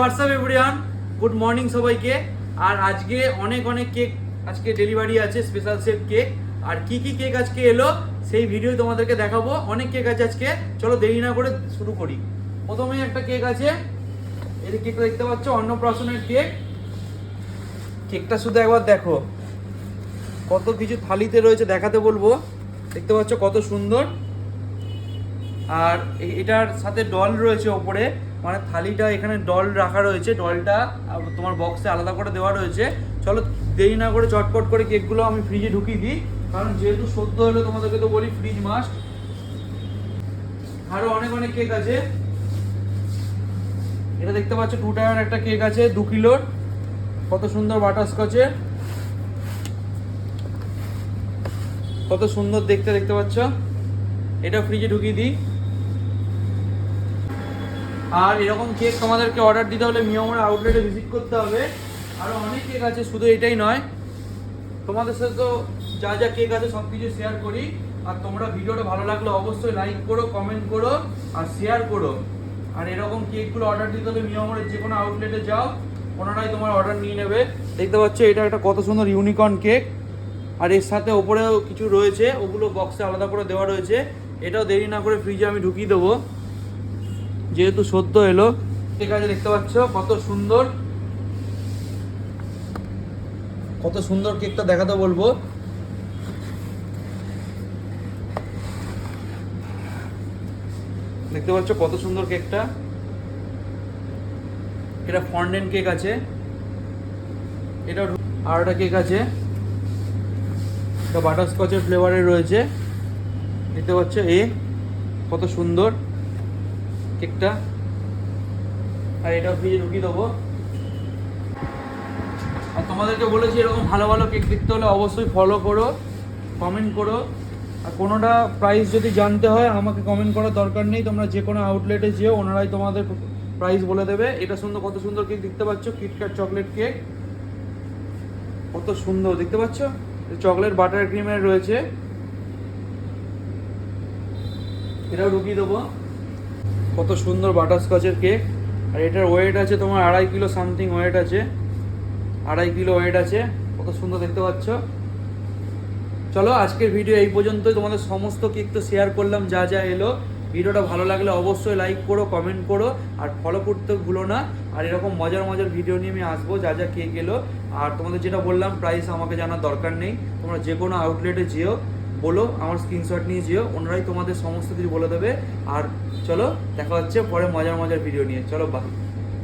WhatsApp everyone, good morning সবাইকে। আর আজকে অনেক কেক আজকে ডেলিভারি আছে, স্পেশাল সেট কেক। আর কি কি কেক আজকে এলো সেই ভিডিও তোমাদেরকে দেখাবো। অনেক কেক আছে আজকে, চলো দেরি না করে শুরু করি। প্রথমেই একটা কেক আছে, এই কেকটা দেখতে পাচ্ছ, অন্নপ্রাশনের কেক। কেকটা শুধু একবার দেখো, কত কিছু থালিতে রয়েছে, দেখাতে বলবো। দেখতে পাচ্ছ কত সুন্দর। আর এটার সাথে ডল রয়েছে ওপরে, মানে থালিটা এখানে ডল রাখা রয়েছে, ডলটা তোমার বক্সে আলাদা করে দেওয়া রয়েছে। চলো দেরি না করে চটপট করে কেকগুলো আমি ফ্রিজে ঢুকিয়ে দিই, কারণ যেহেতু সদ্য হলো তোমাদেরকে তো বলি ফ্রিজ মাস্ট। আরো অনেক কেক আছে। এটা দেখতে পাচ্ছ 2 টায়ার একটা কেক আছে 2 কিলোর, কত সুন্দর বাটারস্কচের, কত সুন্দর দেখতে, দেখতে পাচ্ছ। এটা ফ্রিজে ঢুকিয়ে দিই। আর এরকম কেক তোমাদেরকে অর্ডার দিতে হলে মিয়ামোর আউটলেটে ভিজিট করতে হবে। আরও অনেক কেক আছে, শুধু এটাই নয়। তোমাদের সাথে তো যা যা কেক আছে সব কিছু শেয়ার করি। আর তোমরা ভিডিওটা ভালো লাগলে অবশ্যই লাইক করো, কমেন্ট করো আর শেয়ার করো। আর এরকম কেকগুলো অর্ডার দিতে হলে মিয়ামোরের যে কোনো আউটলেটে যাও, ওনারাই তোমার অর্ডার নিয়ে নেবে। দেখতে পাচ্ছ এটা একটা কত সুন্দর ইউনিকর্ন কেক। আর এর সাথে ওপরেও কিছু রয়েছে, ওগুলো বক্সে আলাদা করে দেওয়া রয়েছে। এটাও দেরি না করে ফ্রিজে আমি ঢুকিয়ে দেবো, যেহেতু সদ্য এলো। ঠিক আছে, দেখতে পাচ্ছ কত সুন্দর, কত সুন্দর কেকটা দেখাতে বলবো। দেখতে পাচ্ছ কত সুন্দর কেকটা। এটা ফন্ডেন্ট কেক আছে, এটা আর একটা কেক আছে, এটা বাটারস্কচের ফ্লেভারের রয়েছে। দেখতে পাচ্ছ কত সুন্দর কেকটা। আর এটা ফ্রিজে ঢুকিয়ে দেবো। আর তোমাদেরকে বলেছি এরকম ভালো ভালো কেক দেখতে হলে অবশ্যই ফলো করো, কমেন্ট করো। আর কোনোটা প্রাইস যদি জানতে হয় আমাকে কমেন্ট করার দরকার নেই, তোমরা যে কোনো আউটলেটে যেও, ওনারাই তোমাদের প্রাইস বলে দেবে। এটা সুন্দর, কত সুন্দর কেক দেখতে পাচ্ছ, কিটক্যাট চকলেট কেক, কত সুন্দর দেখতে পাচ্ছ। চকলেট বাটার ক্রিমের রয়েছে, এটাও ঢুকিয়ে দেবো। কত সুন্দর বাটারস্কচের কেক। আর এটার ওয়েট আছে তোমার 2.5 কিলো সামথিং ওয়েট আছে, 2.5 কিলো ওয়েট আছে, কত সুন্দর দেখতে পাচ্ছ। চলো আজকের ভিডিও এই পর্যন্তই। তোমাদের সমস্ত কেক তো শেয়ার করলাম যা যা এলো। ভিডিওটা ভালো লাগলে অবশ্যই লাইক করো, কমেন্ট করো আর ফলো করতে ভুলো না। আর এরকম মজার ভিডিও নিয়ে আমি আসবো যা যা কেক এলো। আর তোমাদের যেটা বললাম, প্রাইস আমাকে জানার দরকার নেই, তোমরা যে কোনো আউটলেটে যেও, বলো আমার স্ক্রিনশট নিয়ে যেও, ওনারাই তোমাদের সমস্ত কিছু বলে দেবে। আর চলো দেখা হচ্ছে পরে মজার ভিডিও নিয়ে। চলো বাই।